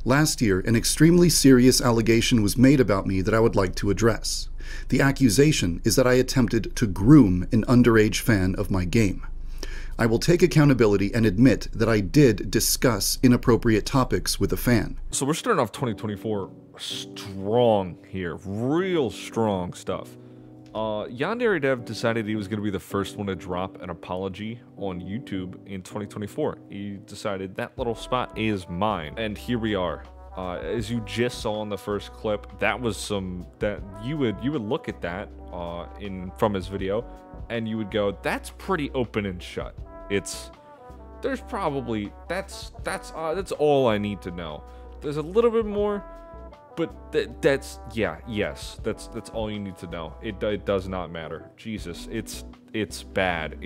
Last year, an extremely serious allegation was made about me that I would like to address. The accusation is that I attempted to groom an underage fan of my game. I will take accountability and admit that I did discuss inappropriate topics with a fan. So we're starting off 2024 strong here, real strong stuff. Yandere Dev decided he was going to be the first one to drop an apology on YouTube in 2024. He decided that little spot is mine, and here we are. As you just saw in the first clip, that was that you would look at that from his video, and you would go, that's pretty open and shut. There's probably that's all I need to know. There's a little bit more. But that's all you need to know. It does not matter. Jesus, it's bad.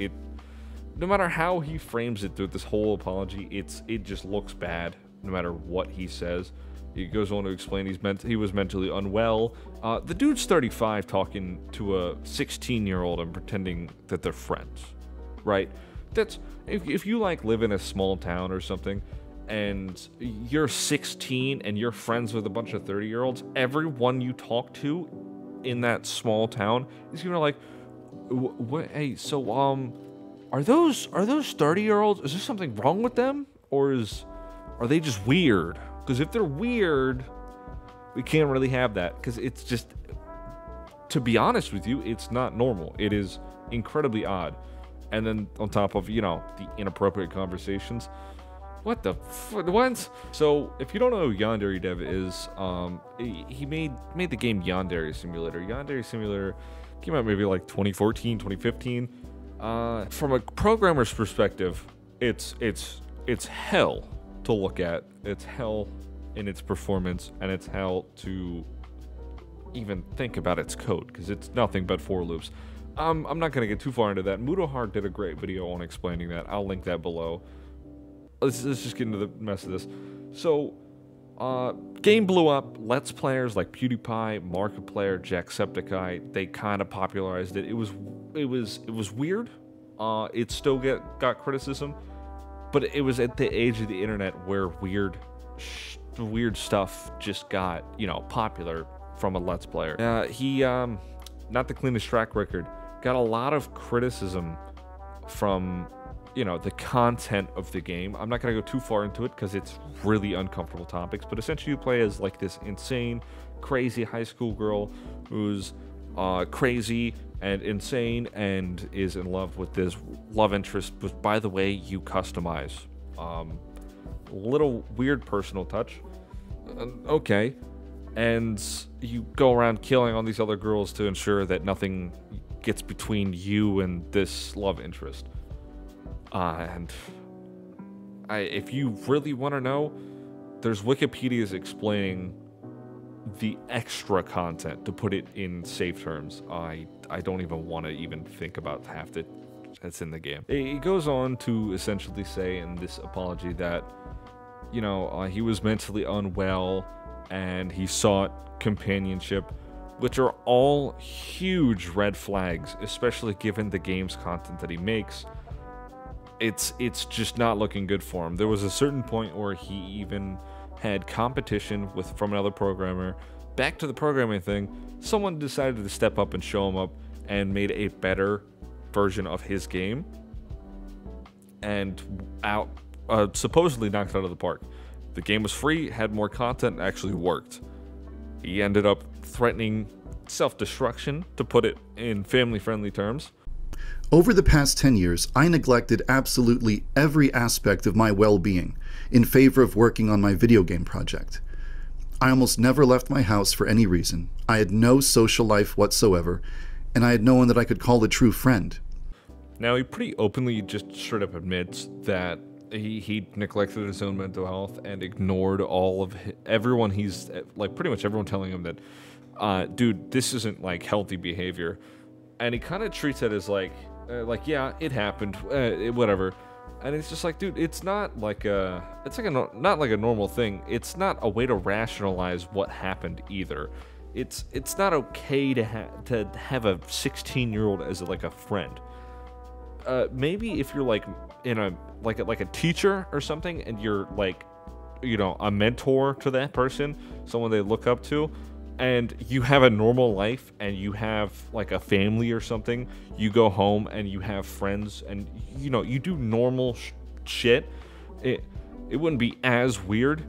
No matter how he frames it through this whole apology, it just looks bad. No matter what he says, he goes on to explain he was mentally unwell. The dude's 35 talking to a 16-year-old and pretending that they're friends, right? That's if you like live in a small town or something, and you're 16 and you're friends with a bunch of 30-year-olds, everyone you talk to in that small town is gonna like, hey, so are those 30-year-olds? Is there something wrong with them, or are they just weird? Because if they're weird, we can't really have that, because it's just, to be honest with you, it's not normal. It is incredibly odd. And then on top of, you know, the inappropriate conversations. What the what? So, if you don't know who Yandere Dev is, he made the game Yandere Simulator. Yandere Simulator came out maybe like 2014, 2015. From a programmer's perspective, it's hell to look at. It's hell in its performance, and it's hell to even think about its code, because it's nothing but for loops. I'm not going to get too far into that. Mudohard did a great video on explaining that. I'll link that below. Let's just get into the mess of this. So, game blew up. Let's players like PewDiePie, Markiplier, Jacksepticeye, they kind of popularized it. It was weird. It still got criticism, but it was at the age of the internet where weird stuff just got, you know, popular from a Let's Player. He not the cleanest track record. Got a lot of criticism from, you know, the content of the game. I'm not going to go too far into it because it's really uncomfortable topics, but essentially you play as like this insane, crazy high school girl who's crazy and insane and is in love with this love interest, which, by the way, you customize. Little weird personal touch. Okay. And you go around killing all these other girls to ensure that nothing gets between you and this love interest. If you really want to know, there's Wikipedia's explaining the extra content, to put it in safe terms. I don't even want to even think about half that's in the game. It goes on to essentially say in this apology that, you know, he was mentally unwell and he sought companionship, which are all huge red flags, especially given the game's content that he makes. It's just not looking good for him. There was a certain point where he even had competition from another programmer. Back to the programming thing, someone decided to step up and show him up and made a better version of his game, and supposedly knocked it out of the park. The game was free, had more content, and actually worked. He ended up threatening self-destruction, to put it in family-friendly terms. Over the past 10 years, I neglected absolutely every aspect of my well-being in favor of working on my video game project. I almost never left my house for any reason. I had no social life whatsoever, and I had no one that I could call a true friend. Now, he pretty openly just straight up admits that he neglected his own mental health and ignored all of everyone. He's like pretty much everyone telling him that, dude, this isn't like healthy behavior, and he kind of treats it as like yeah, it happened, whatever. And it's just like, dude, it's not like not like a normal thing. It's not a way to rationalize what happened either. It's not okay to have a 16-year-old as like a friend. Maybe if you're like in a like a teacher or something, and you're like you know, a mentor to that person, someone they look up to, and you have a normal life and you have like a family or something, you go home and you have friends and, you know, you do normal shit, it wouldn't be as weird.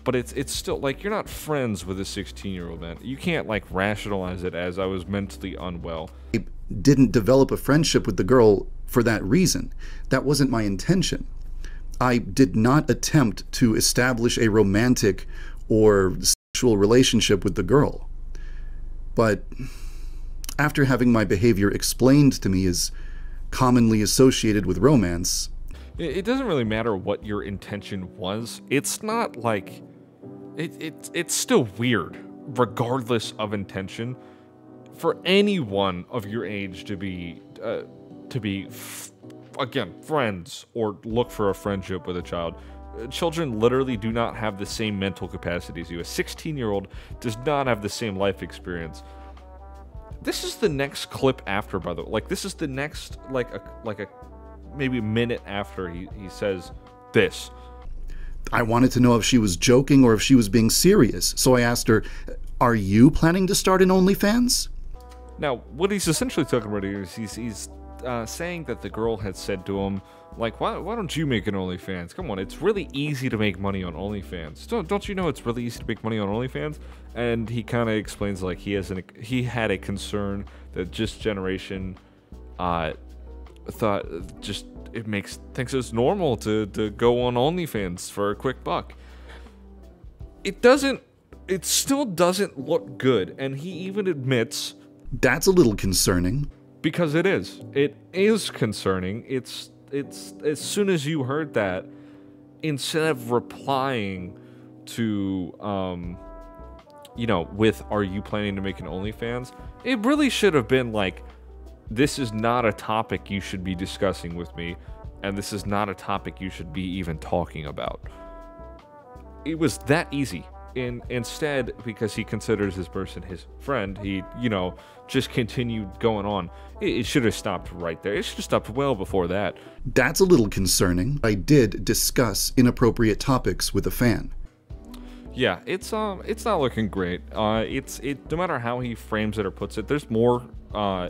But it's still, like, you're not friends with a 16-year-old, man. You can't, like, rationalize it as I was mentally unwell. I didn't develop a friendship with the girl for that reason. That wasn't my intention. I did not attempt to establish a romantic or sexual relationship with the girl. But after having my behavior explained to me as commonly associated with romance, it doesn't really matter what your intention was. It's not like... It's still weird, regardless of intention, for anyone of your age to be again, friends or look for a friendship with a child. Children literally do not have the same mental capacity as you. A 16-year-old does not have the same life experience. This is the next clip after, by the way. Like, this is the next, like a maybe a minute after he says this. I wanted to know if she was joking or if she was being serious. So I asked her, "Are you planning to start an OnlyFans?" Now, what he's essentially talking about here is he's saying that the girl had said to him, like, why don't you make an OnlyFans? Come on, it's really easy to make money on OnlyFans. Don't you know it's really easy to make money on OnlyFans? And he kind of explains, like, he had a concern that this generation thought just thinks it's normal to go on OnlyFans for a quick buck. It still doesn't look good, and he even admits that's a little concerning. Because it is concerning. It's as soon as you heard that, instead of replying to you know, with, "Are you planning to make an OnlyFans?" it really should have been like, "This is not a topic you should be discussing with me, and this is not a topic you should be even talking about." It was that easy. Instead, because he considers this person his friend, he, you know, just continued going on. It should have stopped right there. It should have stopped well before that. That's a little concerning. I did discuss inappropriate topics with a fan. Yeah, it's not looking great. No matter how he frames it or puts it, there's more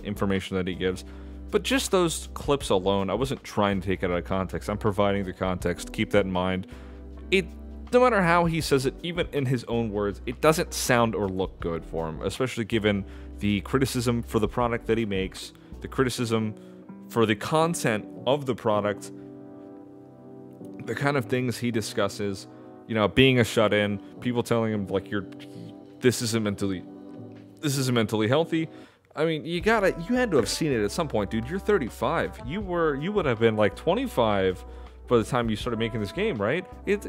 information that he gives. But just those clips alone, I wasn't trying to take it out of context. I'm providing the context. Keep that in mind. No matter how he says it, even in his own words, it doesn't sound or look good for him, especially given the criticism for the product that he makes, the criticism for the content of the product, the kind of things he discusses, you know, being a shut-in, people telling him, like, this isn't mentally healthy. I mean, you had to have seen it at some point, dude. You're 35. You would have been like 25 by the time you started making this game, right? It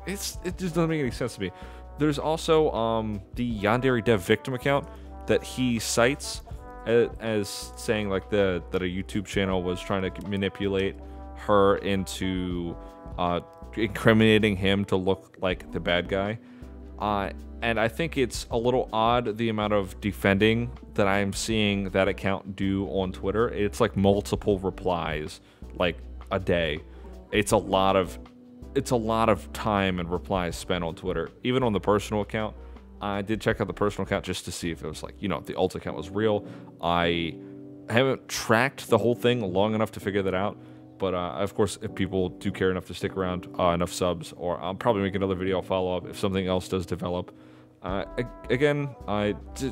just doesn't make any sense to me. There's also the Yandere dev victim account that he cites as saying, like, that a YouTube channel was trying to manipulate her into incriminating him to look like the bad guy. And I think it's a little odd, the amount of defending that I'm seeing that account do on Twitter. It's like multiple replies, like, a day. It's a lot of time and replies spent on Twitter. Even on the personal account, I did check out the personal account just to see if it was, like, you know, if the alt account was real. I haven't tracked the whole thing long enough to figure that out. But, of course, if people do care enough to stick around, enough subs, or I'll probably make another video follow-up if something else does develop. Again,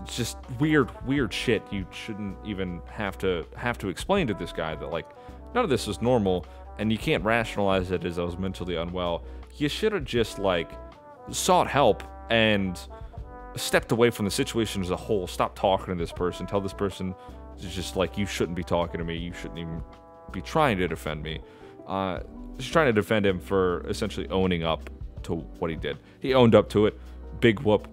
just weird shit you shouldn't even have to explain to this guy that, like, none of this is normal, and you can't rationalize it as I was mentally unwell. You should have just, like, sought help and stepped away from the situation as a whole. Stop talking to this person. Tell this person just, like, you shouldn't be talking to me. You shouldn't even be trying to defend me. Just trying to defend him for essentially owning up to what he did. He owned up to it. Big whoop.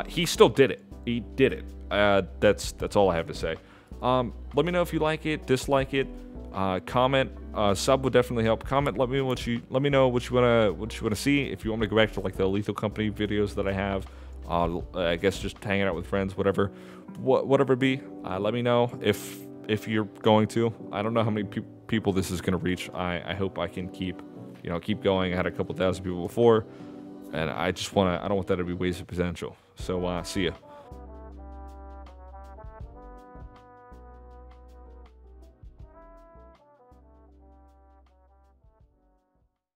He still did it. He did it. That's all I have to say. Let me know if you like it, dislike it. Comment. Sub would definitely help. Comment. Let me know what you wanna see. If you want me to go back to, like, the Lethal Company videos that I have, I guess just hanging out with friends, whatever it be. Let me know if you're going to. I don't know how many people this is gonna reach. I hope I can keep, you know, keep going. I had a couple thousand people before, and I don't want that to be wasted potential. So, see ya.